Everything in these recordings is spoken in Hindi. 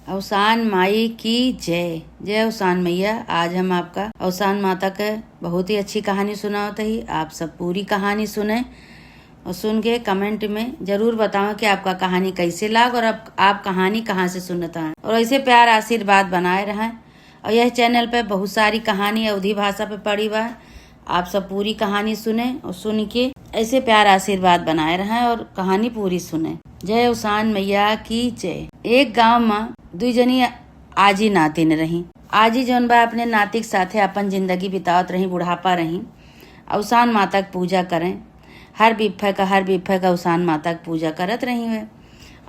अवसान माई की जय। जय अवसान मैया। आज हम आपका अवसान माता का बहुत ही अच्छी कहानी सुनाते ही आप सब पूरी कहानी सुने और सुन के कमेंट में जरूर बताओ कि आपका कहानी कैसे लाग और आप कहानी कहाँ से सुनता है और ऐसे प्यार आशीर्वाद बनाए रहें। और यह चैनल पे बहुत सारी कहानी अवधी भाषा पे पड़ी हुआ है। आप सब पूरी कहानी सुने और सुन के ऐसे प्यार आशीर्वाद बनाए रहें और कहानी पूरी सुने। जय अवसान मैया की जय। एक गांव में दुई जनी आजी नातिन रही। आजी जौन बा अपने नातिक साथे अपन जिंदगी बितावत रही, बुढ़ापा रही। अवसान माता की पूजा करें, हर बिफे का अवसान माता की पूजा करत रही हुए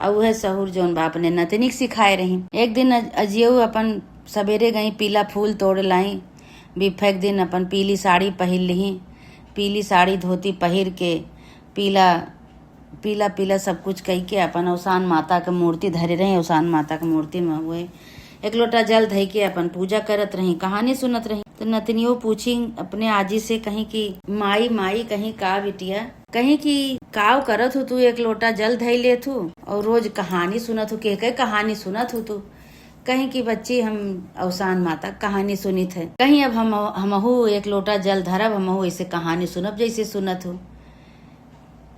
और वह सहूर जौन बा अपने नतनिक सिखाए रही। एक दिन अजियो अपन सवेरे गई पीला फूल तोड़ लाई। बिफे के दिन अपन पीली साड़ी पहिर ली। पीली साड़ी धोती पहिर के पीला सब कुछ कही के अपन अवसान माता के मूर्ति धरे रही। अवसान माता के मूर्ति में हुए एक लोटा जल धई के अपन पूजा करत रही, कहानी सुनत रही। तो नतनियो पूछी अपने आजी से, कहीं की माई कहीं का बिटिया, कहीं की काव करत हो तू, एक लोटा जल धई ले तू और रोज कहानी सुनत हो, के कहानी सुनत हो तू। कहीं की बच्ची हम अवसान माता कहानी सुनी थे, कहीं अब हमहू एक लोटा जल धरब, हमहू ऐसे कहानी सुनब जैसे सुनत हो।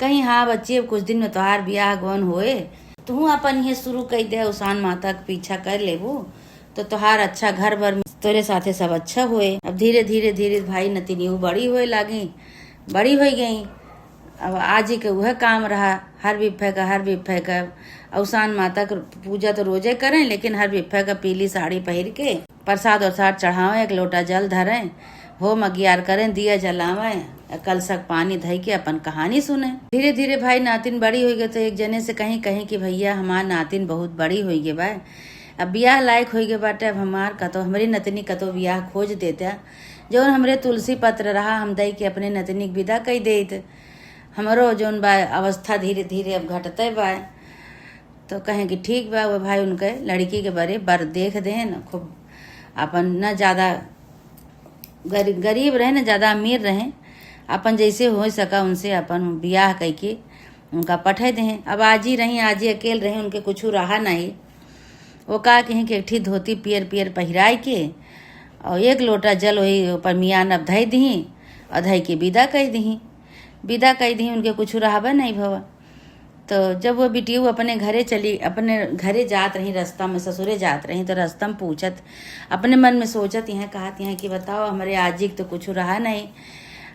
कहीं हाँ बच्ची अब कुछ दिन में तोहार ब्याह गौन होए तू अपन ये शुरू कर दे, अवसान माता का पीछा कर लेबू तो तोहार अच्छा घर भर में तोरे साथे सब अच्छा हुए। अब धीरे धीरे भाई नतिनियू बड़ी होए लागी, बड़ी हो गई। अब आज ही के वह काम रहा, हर बिफे का अवसान माता का पूजा तो रोजे करें, लेकिन हर बिफे का पीली साड़ी पहिर के प्रसाद और चढ़ावे, एक लोटा जल धरें, होम अगियार करें, दिया जलावे, कलशक पानी धई के अपन कहानी सुने। धीरे धीरे भाई नातिन बड़ी हो गए तो एक जने से कहीं कि भैया हमार नातिन बहुत बड़ी हो गई बा, अब ब्याह लायक हो गए बाटे, अब हमार कतो हमारी नतनी कतो ब्याह खोज देता। जो हमरे तुलसी पत्र रहा हम दई के अपने नतनी के विदा कई देत। हमरो जौन बा अवस्था धीरे धीरे अब घटते बा। तो कहें कि ठीक बा, वो भाई उनके लड़की के बरे बर देख दे न, खूब अपन न ज्यादा गरीब रहे न ज्यादा अमीर रहे, अपन जैसे हो सका उनसे अपन ब्याह कई के उनका पठे दे। अब आजी अकेले रही, उनके कुछ रहा नहीं। वो का कहें कि एक ठी धोती पियर पहिराई के और एक लोटा जल वही ऊपर मियान अब धई दी और धई के विदा कई दी। उनके कुछ रहबा नहीं भवा। तो जब वो बिटियू अपने घरे जात रही, रास्ता में ससुरे जात रही, तो रास्ता में पूछत अपने मन में सोचत यहाँ कहत यहाँ कि बताओ हमारे आजी तो कुछ रहा नहीं।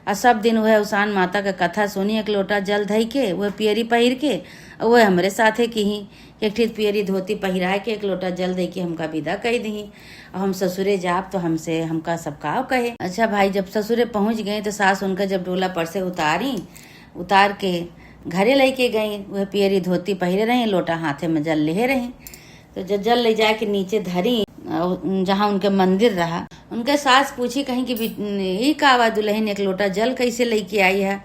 और सब दिन वह अवसान माता का कथा सुनी, एक लोटा जल धई के वह पियरी पहिर के और वह हमारे साथे की ही एक ठीक पियरी धोती पहिराए के एक लोटा जल दे के हमका विदा कही दी। और हम ससुरे जाब तो हमका सबका कहे। अच्छा भाई जब ससुरे पहुंच गए तो सास उनका जब डोला पर से उतार के घरे लेके गई, वह पियरी धोती पहिरे रही, लोटा हाथे में जल ले रही। तो जब जल ले जाए के नीचे धरी जहाँ उनके मंदिर रहा, उनके सास पूछी कहीं कि यही कावा दुल्हन एक लोटा जल कैसे लेके आई है।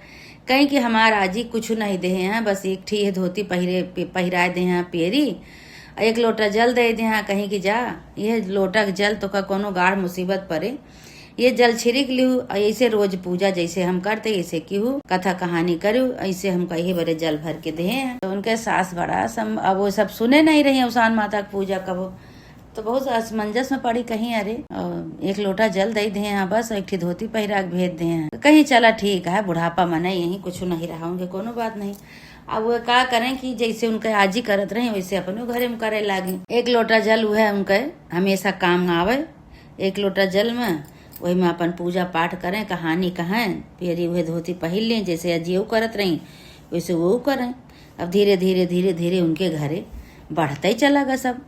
कहीं कि हमार आजी कुछ नहीं दे हैं, बस एक ठी है धोती पहिराए दे हैं पियरी, एक लोटा जल दे दे हैं। कहीं कि जा यह लोटा जल तो का कोनो गाढ़ मुसीबत पड़े, ये जल छिड़क लिहू और ऐसे रोज पूजा जैसे हम करते ऐसे की कथा कहानी करू, ऐसे हम कहीं बड़े जल भर के दे हैं। तो उनके सास बड़ा अब वो सब सुने नहीं रही अवसान माता की पूजा कबो, तो बहुत असमंजस में पड़ी। कहीं अरे एक लोटा जल दे दे हैं, बस एक ठी धोती पहिरा के भेज दे हैं। कहीं चला ठीक है, बुढ़ापा मना यही कुछ नहीं रहा होंगे, कोनो बात नहीं। अब वो का करें कि जैसे उनके आजी करत रहे वैसे अपने घरे में करे लागे। एक लोटा जल वह उनके हमेशा काम आवे, एक लोटा जल में वही में अपन पूजा पाठ करें, कहानी कहें, पियरी वह धोती पहिर लें जैसे अजियो करत रही वैसे वो करें। अब धीरे धीरे उनके घरे बढ़ते ही चला गा सब।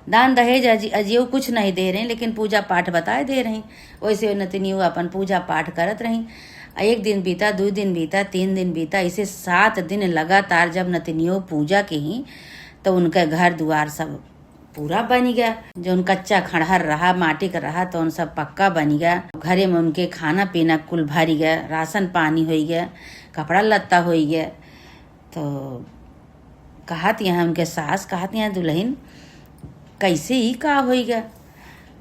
दान दहेज अजियो कुछ नहीं दे रहे, लेकिन पूजा पाठ बताए दे रही। वैसे नतनियो अपन पूजा पाठ करत रही। एक दिन बीता, 2 दिन बीता, 3 दिन बीता, इसे 7 दिन लगातार जब नतनियो पूजा की ही तो उनका घर द्वार सब पूरा बन गया। जो उन कच्चा खड़हर रहा, माटी का रहा, तो उन सब पक्का बन गया। घरे में उनके खाना पीना कुल भरी गया, राशन पानी हो गया, कपड़ा लत्ता हो गया। तो कहत यहाँ उनके सास कहत यहाँ दुल्हन कैसे ही का हो गया।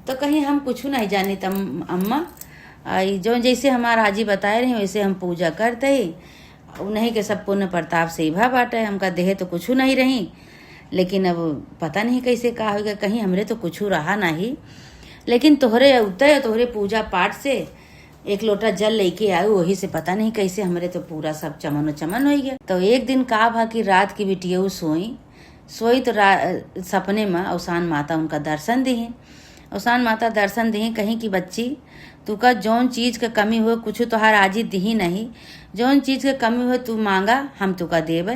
तो कहीं हम कुछ नहीं जानी तम अम्मा, जो जैसे हमारा आजी बताए रही वैसे हम पूजा करते ही, उन्हीं के सब पुण्य प्रताप से ही भा बाटे, हमका देह तो कुछ नहीं रही, लेकिन अब पता नहीं कैसे का होगा, कहीं हमरे तो कुछ रहा नहीं, लेकिन तोहरे उतर तोहरे पूजा पाठ से एक लोटा जल लेके आये, वही से पता नहीं कैसे हमरे तो पूरा सब चमन चमन हो गया। तो एक दिन का भा कि रात की बिटिया सोई तो सपने में अवसान माता उनका दर्शन दी। अवसान माता दर्शन दी, कहीं की बच्ची तुका जौन चीज का कमी हो कुछ तोहार आजी दी नहीं, जौन चीज का कमी हो तू मांगा हम तुका देवे।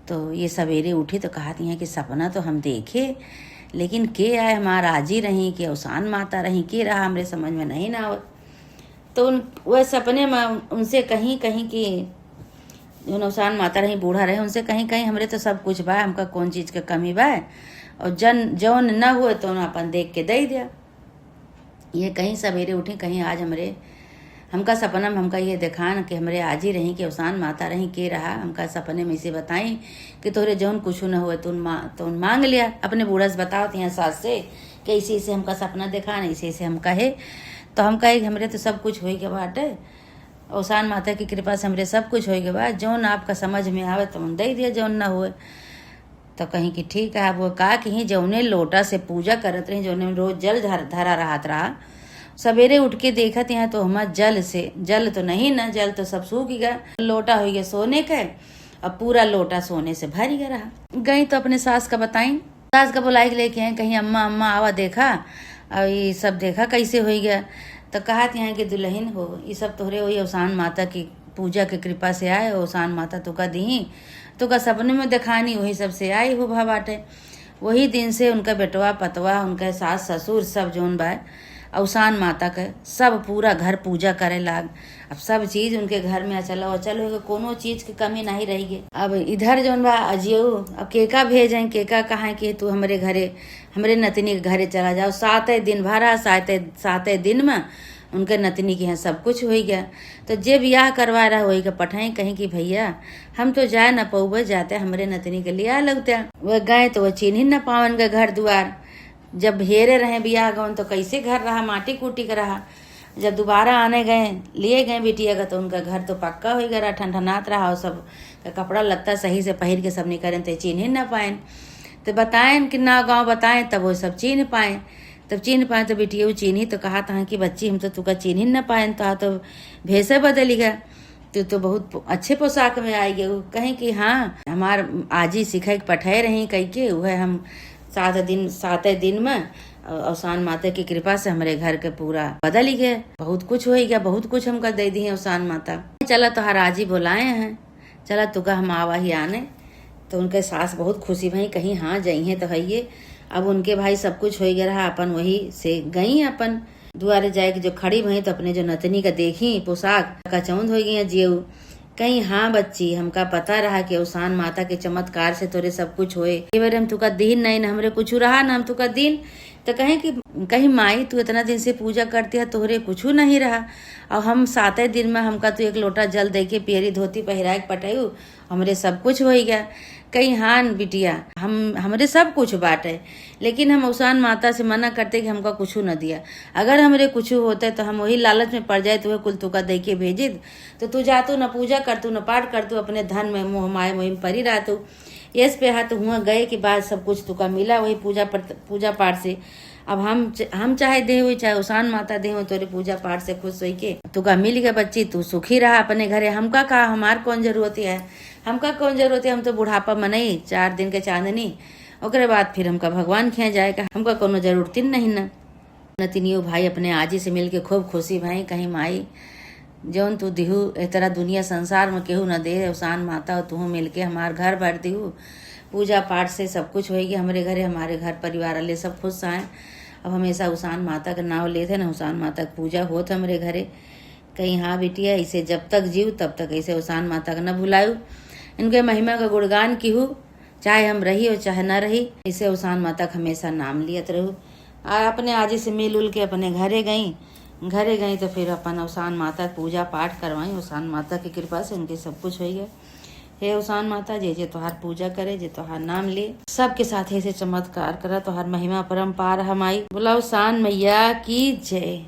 तो ये सवेरे उठी तो कहती हैं कि सपना तो हम देखे, लेकिन के आए हमारा आजी रही कि अवसान माता रही, के रहा हमरे समझ में नहीं ना हो। तो वह सपने में उनसे कहीं की जो अवसान माता रही बूढ़ा रहे, उनसे कहीं हमरे तो सब कुछ बा, हमका कौन चीज का कमी बा, और जौन न हुए तो अपन देख के दे दिया। ये कहीं सवेरे उठी, कहीं आज हमका सपना में हमका ये दिखान कि हमरे आज ही रही कि अवसान माता रही, के रहा हमका सपने में इसे बताई कि तोरे जौन कुछ न हुए तो मांग लिया। अपने बूढ़ा से बताओ यहाँ सास से कि इसे हमका सपना देखा न, इसे हम कहे। तो हम कहे हमरे तो सब कुछ हो गया बाटे, अवसान माता की कृपा से हमरे सब कुछ हो गया बा, जौन आपका समझ में आवे तो हम दे दिया, जौन न हुए तो कहीं कि ठीक है। वो कहा कि जौने लोटा से पूजा करत रही, जौने रोज जल धरा रहा, सवेरे उठ के देखत यहाँ तो हमारा जल तो नहीं ना, जल तो सब सूख गया, लोटा हो गया सोने का, अब पूरा लोटा सोने से भर गया रहा। गई तो अपने सास का बताई, सास का बुलाई के लेके आए, कहीं अम्मा आवा देखा और ये सब देखा कैसे हो गया। तो कहा यहाँ कि दुल्हन हो, ये सब तोहरे वही अवसान माता की पूजा के कृपा से आए, अवसान माता तुका दी, तुका सपने में दिखानी, वही सब से आई हो भा बाटे। वही दिन से उनका बेटवा पतवा, उनका सास ससुर सब जौन बा अवसान माता के सब पूरा घर पूजा करे लाग। अब सब चीज उनके घर में अचल हो, कोनो चीज की कमी नहीं रहेगी। अब इधर जौन बा अजियो, अब केका भेजें, केका कहा कि तू हमरे घरे, हमरे नतनी के घरे चला जाओ। 7 दिन भरा, 7 दिन में उनके नतनी के यहाँ सब कुछ हो गया। तो जे ब्याह करवा रहा वही का पठाई, कहीं कि भैया हम तो जाए न पौबे, जाते हमरे नतनी के लिया लगता। वह गए तो वह चिन्ह न पावन का घर द्वार, जब हेरे रहे बियाह गवन तो कैसे घर रहा, माटी कूटी का रहा। जब दोबारा आने गए, लिए गए बिटिया का, तो उनका घर तो पक्का हो गया, ठंडनात रहा, और सब कपड़ा लत्ता सही से पहिर के सब निकलें तो चिन्ह न पाए। तो बताएं कि ना गाँव बताएं, तब वो सब चिन्ह पाए। तब चिन्ह पाए तो बिटिया चिन्ही, तो कहा था कि बच्ची हम तो तुका चिन्ह न पाए, तो भेसे बदल गया, तो बहुत अच्छे पोशाक में आई गए। कहीं कि हाँ हमार आजी सिखाई पठाए रही, कही के वह हम 7 दिन में अवसान माता की कृपा से हमारे घर के पूरा बदल ही गए, बहुत कुछ हो गया, बहुत कुछ हमका दे दी है अवसान माता। चला तो हर आजी बुलाए हैं, चला तुका हम आवा ही आने। तो उनके सास बहुत खुशी भई, कहीं हाँ जाई है तो है ये। अब उनके भाई सब कुछ हो गया रहा, अपन वही से गई अपन दुआरे जाए कि जो खड़ी भई, तो अपने जो नतनी का देखी पोशाक का चौंध हो गई जियो। कहीं हाँ बच्ची हमका पता रहा कि अवसान माता के चमत्कार से तोरे सब कुछ होए, हम तुका दिन नहीं न हमरे कुछ रहा न हम तुका दिन। तो कहें कि कहीं माई तू इतना दिन से पूजा करती है, तोहरे कुछ नहीं रहा, और हम 7 दिन में हमका तू एक लोटा जल दे के पेरी धोती पहिरा के पटायू, हमरे सब कुछ हो गया। कहीं हाँ बिटिया हमरे सब कुछ बाटे, लेकिन हम अवसान माता से मना करते कि हमका कुछ न दिया। अगर हमरे कुछ होते तो हम वही लालच में पड़ जाए, तो कुल तुका दे के भेजित, तो तू जातू न पूजा करतू न पाठ करतू, अपने धन में मोह माए मोहिम परी रहतू। इस पे हाथ हुआ गए के बाद सब कुछ तुका मिला वही पूजा पाठ से। अब हम चाहे दे हुई, चाहे अवसान माता दे हुई, तोरे पूजा पाठ से खुश हुई के तुका मिल गया बच्ची, तू सुखी रहा अपने घरे। हमका कहा हमार कौन जरूरत है, हमका कौन जरूरत है, हम तो बुढ़ापा मनई 4 दिन के चांदनी, ओकरे बाद फिर हमका भगवान खिया जाएगा, हमका कोनो जरूरत नहीं न। नतिनियो भाई अपने आजी से मिल के खूब खुशी भाई, कहीं माई जौन तू दिहू ए तरह दुनिया संसार में केहू न दे, अवसान माता तू मिल के हमार घर भर दिहू। पूजा पाठ से सब कुछ होएगी हमारे घरे, हमारे घर परिवार वाले सब खुश आए। अब हमेशा अवसान माता का नाम लेते न, अवसान माता की पूजा होत हमारे घरे। कहीं हाँ बेटिया इसे जब तक जीव तब तक ऐसे अवसान माता का न भुलायू, इनके महिमा का गुणगान कीहू, चाहे हम रही और चाहे न रही, इसे अवसान माता का हमेशा नाम लियत रहू। अपने आजी से मिल उल के अपने घरे गई तो फिर अपन अवसान माता पूजा पाठ करवाई। अवसान माता की कृपा से उनके सब कुछ हो गया। हे अवसान माता, जे तोहार पूजा करे, जे तोहार नाम ले, सबके साथ ऐसे चमत्कार करा, तोहार महिमा परम्पार हमाई। बोला अवसान मैया की जय।